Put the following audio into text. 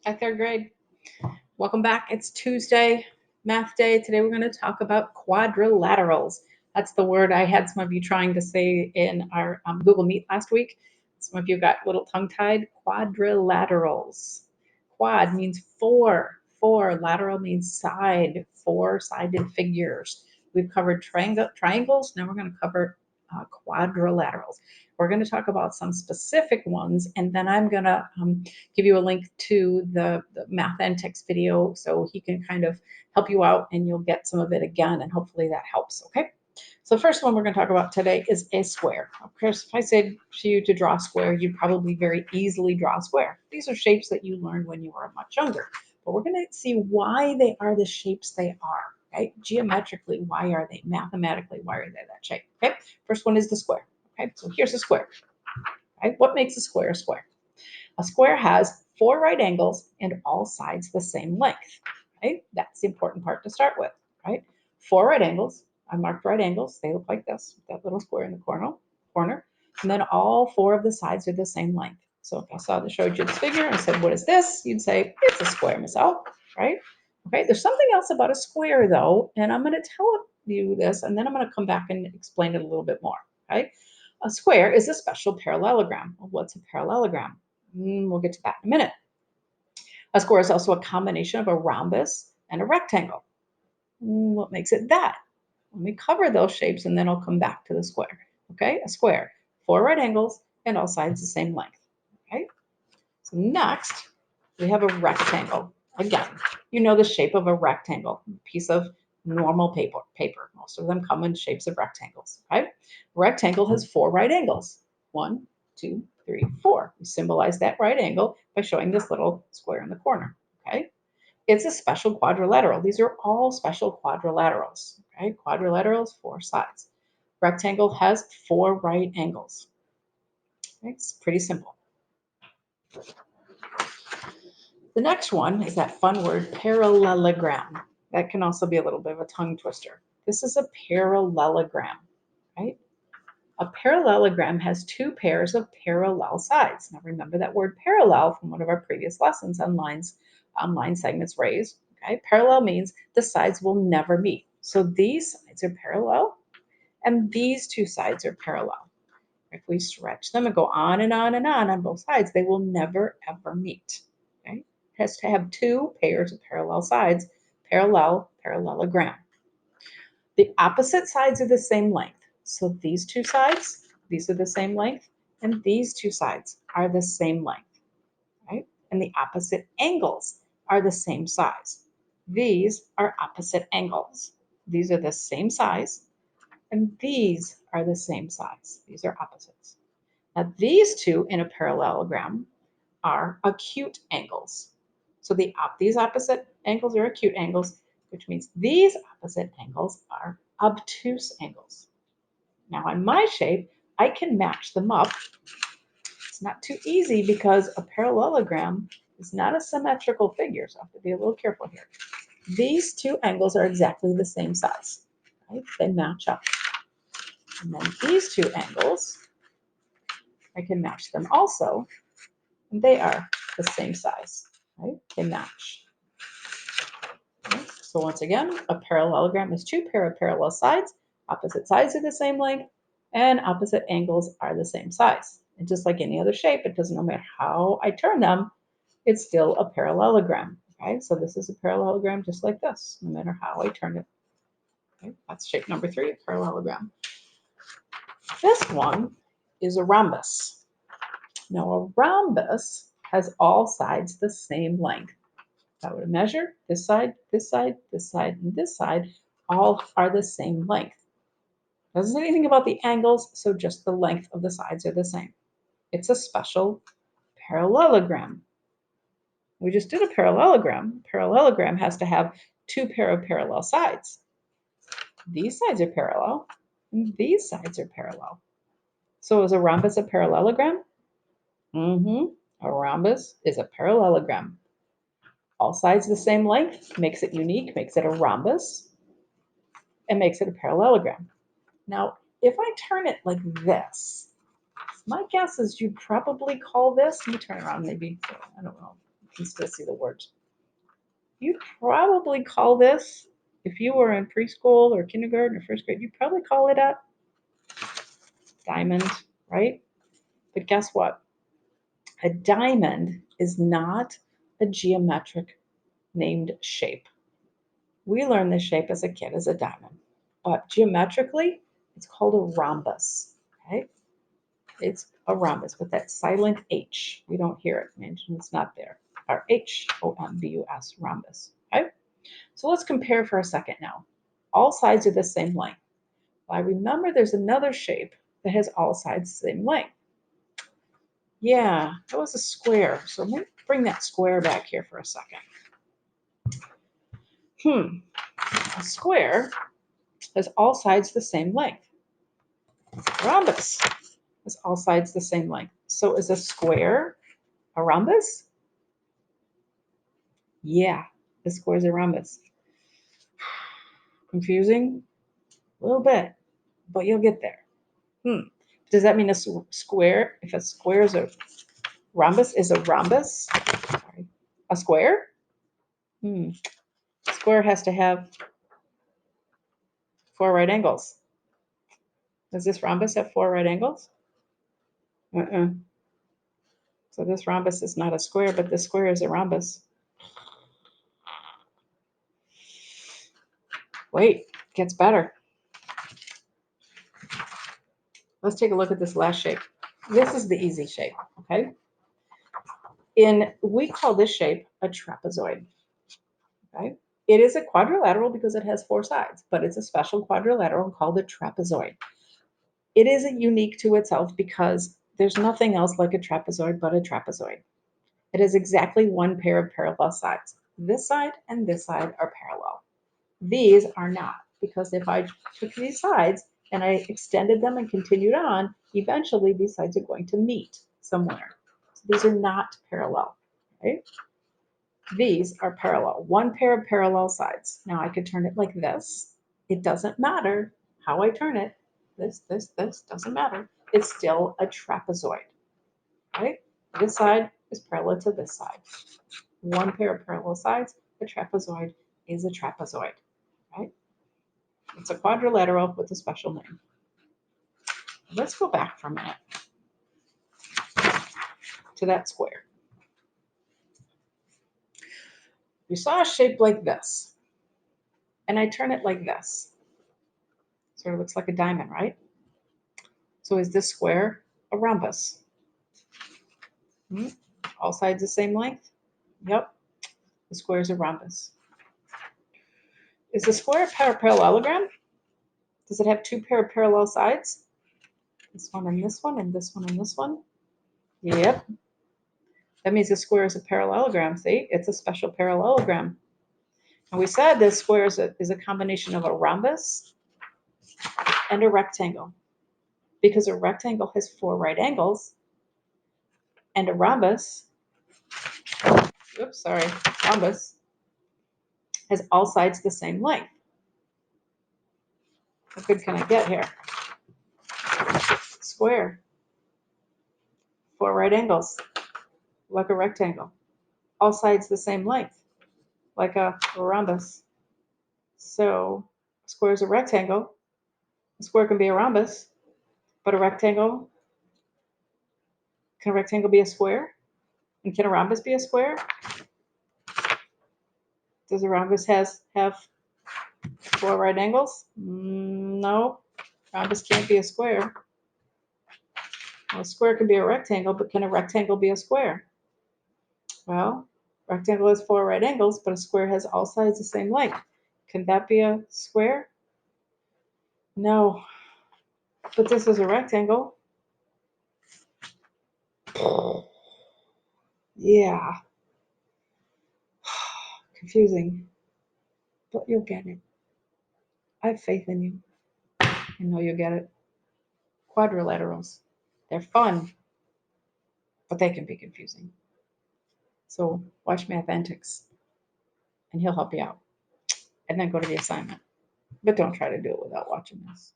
Hi, third grade. Welcome back. It's Tuesday, math day. Today we're going to talk about quadrilaterals. That's the word I had some of you trying to say in our Google Meet last week. Some of you got a little tongue tied. Quadrilaterals. Quad means four. Four. Lateral means side. Four-sided figures. We've covered triangles. Now we're going to cover quadrilaterals. We're going to talk about some specific ones, and then I'm going to give you a link to the math and text video so he can kind of help you out and you'll get some of it again, and hopefully that helps. Okay. So the first one we're going to talk about today is a square. Of course, if I said to you to draw a square, you'd probably very easily draw a square. These are shapes that you learned when you were much younger. But we're going to see why they are the shapes they are. Okay? Geometrically, why are they? Mathematically, why are they that shape? Okay. First one is the square. Okay. So here's a square. Okay. What makes a square a square? A square has four right angles and all sides the same length. Right? That's the important part to start with. Right? Four right angles. I marked right angles. They look like this, that little square in the corner. And then all four of the sides are the same length. So if I showed you this figure and said, what is this? You'd say, it's a square, Miss L. Right? Okay, there's something else about a square though, and I'm going to tell you this, and then I'm going to come back and explain it a little bit more. Okay? A square is a special parallelogram. Well, what's a parallelogram? We'll get to that in a minute. A square is also a combination of a rhombus and a rectangle. What makes it that? Let me cover those shapes and then I'll come back to the square. Okay, a square, four right angles and all sides the same length. Okay, so next we have a rectangle. Again, you know the shape of a rectangle, a piece of normal paper. Most of them come in shapes of rectangles. Okay, rectangle has four right angles. One, two, three, four. We symbolize that right angle by showing this little square in the corner. Okay, it's a special quadrilateral. These are all special quadrilaterals. Okay, quadrilaterals, four sides. Rectangle has four right angles. Okay? It's pretty simple. The next one is that fun word parallelogram. That can also be a little bit of a tongue twister. This is a parallelogram, right? A parallelogram has two pairs of parallel sides. Now remember that word parallel from one of our previous lessons on line segments raised. Okay, parallel means the sides will never meet. So these sides are parallel and these two sides are parallel. If we stretch them and go on and on and on both sides, they will never ever meet. Okay? It has to have two pairs of parallel sides, parallelogram. The opposite sides are the same length. So these two sides, these are the same length, and these two sides are the same length, right? And the opposite angles are the same size. These are opposite angles. These are the same size, and these are the same size. These are opposites. Now, these two in a parallelogram are acute angles. So these opposite angles are acute angles, which means these opposite angles are obtuse angles. Now on my shape, I can match them up. It's not too easy because a parallelogram is not a symmetrical figure, so I have to be a little careful here. These two angles are exactly the same size, right? They match up. And then these two angles, I can match them also, and they are the same size, right? They match. Okay. So once again, a parallelogram is two pair of parallel sides. Opposite sides are the same length, and opposite angles are the same size. And just like any other shape, it doesn't matter how I turn them, it's still a parallelogram. Okay, so this is a parallelogram just like this, no matter how I turn it. Okay, that's shape number 3, a parallelogram. This one is a rhombus. Now, a rhombus has all sides the same length. If I were to measure this side, this side, this side, and this side, all are the same length. Doesn't say anything about the angles, so just the length of the sides are the same. It's a special parallelogram. We just did a parallelogram. Parallelogram has to have two pair of parallel sides. These sides are parallel, and these sides are parallel. So is a rhombus a parallelogram? A rhombus is a parallelogram. All sides the same length makes it unique, makes it a rhombus, and makes it a parallelogram. Now, if I turn it like this, my guess is you'd probably call this, let me turn around maybe, I don't know, can still see the words. You'd probably call this, if you were in preschool or kindergarten or first grade, you'd probably call it a diamond, right? But guess what? A diamond is not a geometric named shape. We learned this shape as a kid as a diamond, but geometrically, it's called a rhombus, okay? It's a rhombus with that silent H. We don't hear it, mentioned it's not there. Our Hombus, rhombus, okay? So let's compare for a second now. All sides are the same length. Well, I remember there's another shape that has all sides the same length. Yeah, that was a square. So let me bring that square back here for a second. A square has all sides the same length. Rhombus has all sides the same length. So is a square a rhombus? Yeah, a square is a rhombus. Confusing? A little bit, but you'll get there. Does that mean a square, if a square is a rhombus, is a rhombus? Sorry. A square? Square has to have 4 right angles. Does this rhombus have 4 right angles? So this rhombus is not a square, but this square is a rhombus. Wait, gets better. Let's take a look at this last shape. This is the easy shape, okay? We call this shape a trapezoid, okay? It is a quadrilateral because it has 4 sides, but it's a special quadrilateral called a trapezoid. It isn't unique to itself because there's nothing else like a trapezoid but a trapezoid. It has exactly 1 pair of parallel sides. This side and this side are parallel. These are not, because if I took these sides and I extended them and continued on, eventually these sides are going to meet somewhere. So these are not parallel, right? These are parallel, 1 pair of parallel sides. Now I could turn it like this. It doesn't matter how I turn it. This doesn't matter. It's still a trapezoid, right? This side is parallel to this side. 1 pair of parallel sides, a trapezoid is a trapezoid, right? It's a quadrilateral with a special name. Let's go back for a minute to that square. You saw a shape like this, and I turn it like this. Sort of looks like a diamond, right? So is this square a rhombus? All sides the same length? Yep, the square is a rhombus. Is the square a parallelogram? Does it have 2 pair of parallel sides? This one and this one and this one and this one? Yep. That means the square is a parallelogram. See, it's a special parallelogram. And we said this square is a combination of a rhombus and a rectangle, because a rectangle has 4 right angles and a rhombus, rhombus has all sides the same length. How good can I get here? Square, 4 right angles, like a rectangle. All sides the same length, like a rhombus. So a square is a rectangle. A square can be a rhombus, but can a rectangle be a square? And can a rhombus be a square? Does a rhombus have 4 right angles? No, rhombus can't be a square. Well, a square can be a rectangle, but can a rectangle be a square? Well, rectangle has 4 right angles, but a square has all sides the same length. Can that be a square? No, but this is a rectangle. Yeah, confusing, but you'll get it. I have faith in you. I know you'll get it. Quadrilaterals. They're fun, but they can be confusing. So watch Math Antics, and he'll help you out. And then go to the assignment. But don't try to do it without watching this.